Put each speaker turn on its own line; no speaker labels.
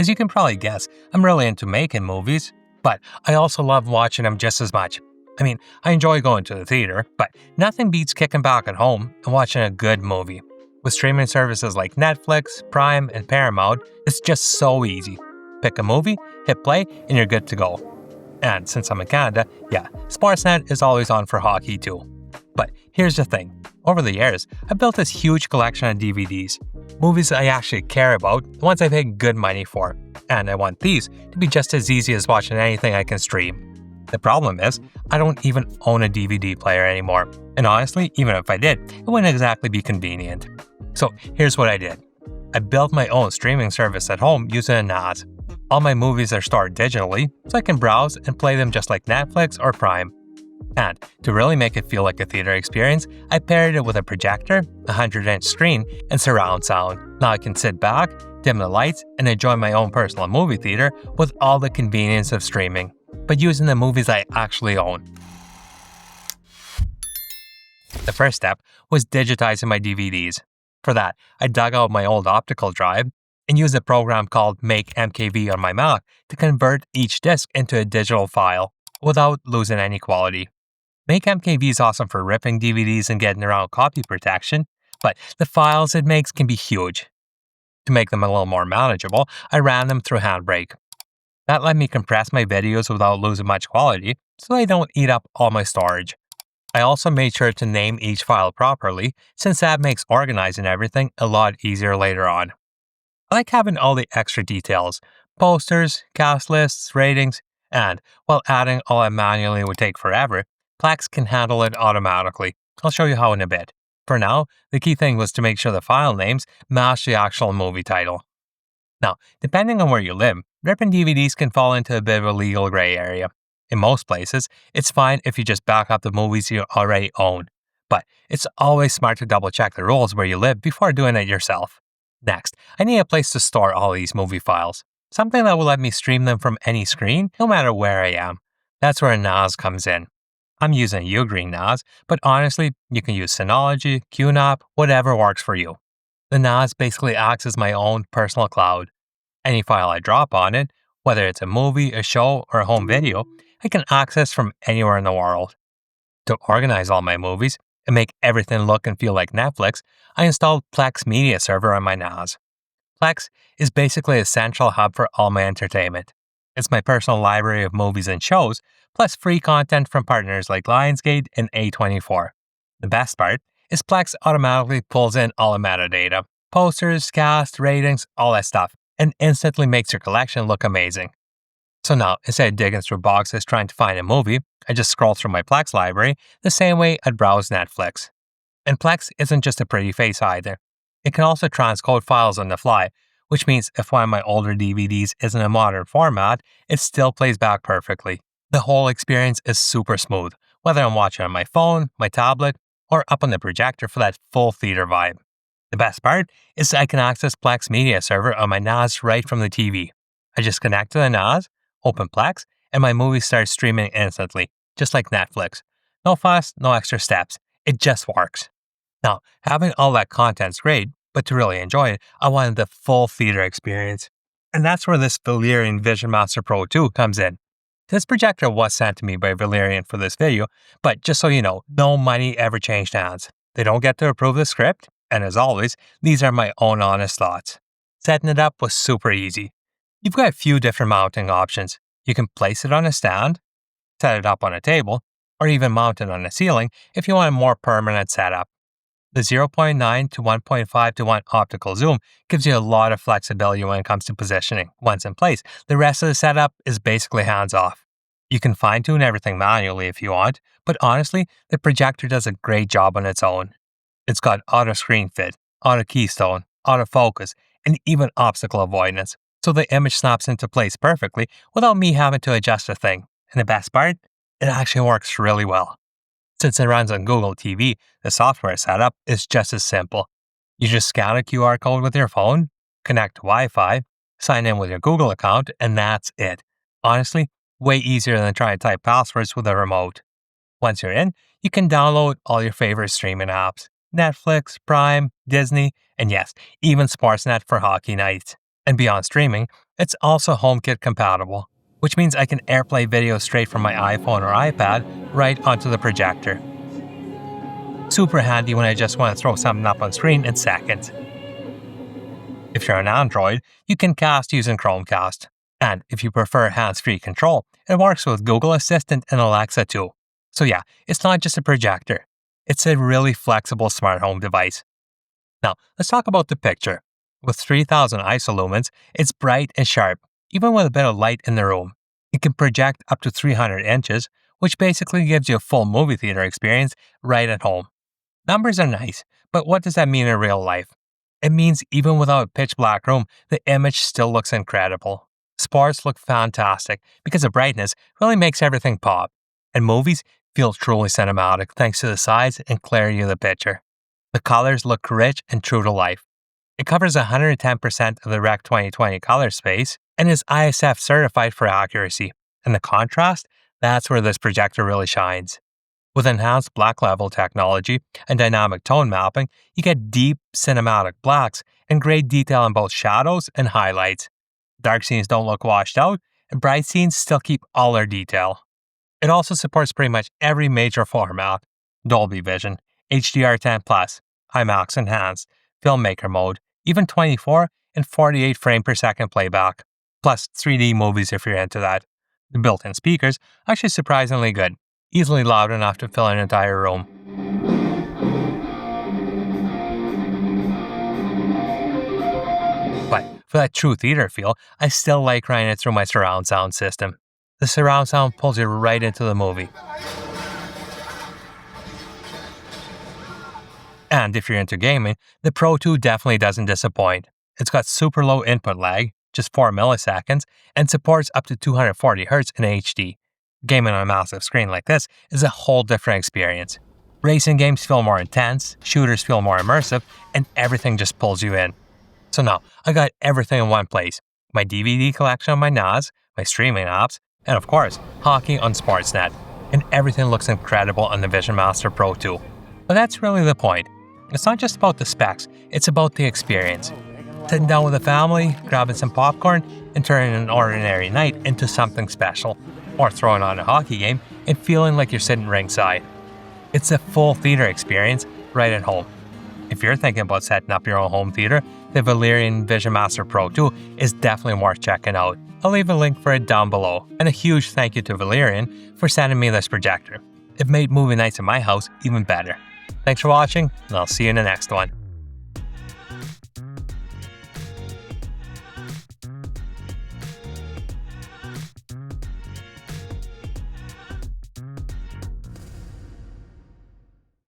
As you can probably guess, I'm really into making movies, but I also love watching them just as much. I enjoy going to the theater, but nothing beats kicking back at home and watching a good movie. With streaming services like Netflix, Prime, and Paramount, it's just so easy. Pick a movie, hit play, and you're good to go. And since I'm in Canada, Sportsnet is always on for hockey too. But here's the thing. Over the years, I've built this huge collection of DVDs. Movies I actually care about, the ones I pay good money for. And I want these to be just as easy as watching anything I can stream. The problem is, I don't even own a DVD player anymore. And honestly, even if I did, it wouldn't exactly be convenient. So here's what I did. I built my own streaming service at home using a NAS. All my movies are stored digitally, so I can browse and play them just like Netflix or Prime. And to really make it feel like a theater experience, I paired it with a projector, a 100-inch screen, and surround sound. Now I can sit back, dim the lights, and enjoy my own personal movie theater with all the convenience of streaming, but using the movies I actually own. The first step was digitizing my DVDs. For that, I dug out my old optical drive and used a program called Make MKV on my Mac to convert each disc into a digital file without losing any quality. Make MKV is awesome for ripping DVDs and getting around copy protection, but the files it makes can be huge. To make them a little more manageable, I ran them through Handbrake. That let me compress my videos without losing much quality, so they don't eat up all my storage. I also made sure to name each file properly, since that makes organizing everything a lot easier later on. I like having all the extra details, posters, cast lists, ratings, and while adding all that manually would take forever, Plex can handle it automatically. I'll show you how in a bit. For now, the key thing was to make sure the file names match the actual movie title. Now, depending on where you live, ripping DVDs can fall into a bit of a legal gray area. In most places, it's fine if you just back up the movies you already own, but it's always smart to double check the rules where you live before doing it yourself. Next, I need a place to store all these movie files, something that will let me stream them from any screen, no matter where I am. That's where a NAS comes in. I'm using UGREEN NAS, but honestly, you can use Synology, QNAP, whatever works for you. The NAS basically acts as my own personal cloud. Any file I drop on it, whether it's a movie, a show, or a home video, I can access from anywhere in the world. To organize all my movies and make everything look and feel like Netflix, I installed Plex Media Server on my NAS. Plex is basically a central hub for all my entertainment. It's my personal library of movies and shows, plus free content from partners like Lionsgate and A24. The best part is Plex automatically pulls in all the metadata, posters, cast, ratings, all that stuff, and instantly makes your collection look amazing. So now, instead of digging through boxes trying to find a movie, I just scroll through my Plex library the same way I'd browse Netflix. And Plex isn't just a pretty face either. It can also transcode files on the fly, which means if one of my older DVDs isn't a modern format, it still plays back perfectly. The whole experience is super smooth, whether I'm watching on my phone, my tablet, or up on the projector for that full theater vibe. The best part is I can access Plex Media Server on my NAS right from the TV. I just connect to the NAS, open Plex, and my movie starts streaming instantly, just like Netflix. No fuss, no extra steps. It just works. Now, having all that content's great, but to really enjoy it, I wanted the full theater experience. And that's where this Valerion VisionMaster Pro 2 comes in. This projector was sent to me by Valerion for this video, but just so you know, no money ever changed hands. They don't get to approve the script, and as always, these are my own honest thoughts. Setting it up was super easy. You've got a few different mounting options. You can place it on a stand, set it up on a table, or even mount it on a ceiling if you want a more permanent setup. The 0.9 to 1.5 to 1 optical zoom gives you a lot of flexibility when it comes to positioning. Once in place, the rest of the setup is basically hands-off. You can fine-tune everything manually if you want, but honestly, the projector does a great job on its own. It's got auto screen fit, auto keystone, autofocus, and even obstacle avoidance, so the image snaps into place perfectly without me having to adjust a thing. And the best part? It actually works really well. Since it runs on Google TV, the software setup is just as simple. You just scan a QR code with your phone, connect to Wi-Fi, sign in with your Google account, and that's it. Honestly, way easier than trying to type passwords with a remote. Once you're in, you can download all your favorite streaming apps, Netflix, Prime, Disney, and yes, even Sportsnet for hockey nights. And beyond streaming, it's also HomeKit compatible, which means I can AirPlay video straight from my iPhone or iPad right onto the projector. Super handy when I just want to throw something up on screen in seconds. If you're on Android, you can cast using Chromecast. And if you prefer hands-free control, it works with Google Assistant and Alexa too. So yeah, it's not just a projector. It's a really flexible smart home device. Now, let's talk about the picture. With 3000 ISO lumens, it's bright and sharp, even with a bit of light in the room. It can project up to 300 inches, which basically gives you a full movie theater experience right at home. Numbers are nice, but what does that mean in real life? It means even without a pitch black room, the image still looks incredible. Sports look fantastic because the brightness really makes everything pop, and movies feel truly cinematic thanks to the size and clarity of the picture. The colors look rich and true to life. It covers 110% of the Rec 2020 color space and is ISF certified for accuracy. And the contrast, that's where this projector really shines. With enhanced black level technology and dynamic tone mapping, you get deep cinematic blacks and great detail in both shadows and highlights. Dark scenes don't look washed out, and bright scenes still keep all their detail. It also supports pretty much every major format: Dolby Vision, HDR10+, IMAX Enhanced, Filmmaker Mode, even 24 and 48 frame per second playback, plus 3D movies if you're into that. The built-in speakers are actually surprisingly good, easily loud enough to fill an entire room. But for that true theater feel, I still like running it through my surround sound system. The surround sound pulls you right into the movie. And if you're into gaming, the Pro 2 definitely doesn't disappoint. It's got super low input lag, just 4 milliseconds, and supports up to 240Hz in HD. Gaming on a massive screen like this is a whole different experience. Racing games feel more intense, shooters feel more immersive, and everything just pulls you in. So now, I got everything in one place. My DVD collection on my NAS, my streaming apps, and of course, hockey on Sportsnet. And everything looks incredible on the VisionMaster Pro 2. But that's really the point. It's not just about the specs, it's about the experience. Sitting down with a family, grabbing some popcorn, and turning an ordinary night into something special. Or throwing on a hockey game and feeling like you're sitting ringside. It's a full theater experience right at home. If you're thinking about setting up your own home theater, the Valerion VisionMaster Pro 2 is definitely worth checking out. I'll leave a link for it down below. And a huge thank you to Valerion for sending me this projector. It made movie nights in my house even better. Thanks for watching, and I'll see you in the next one.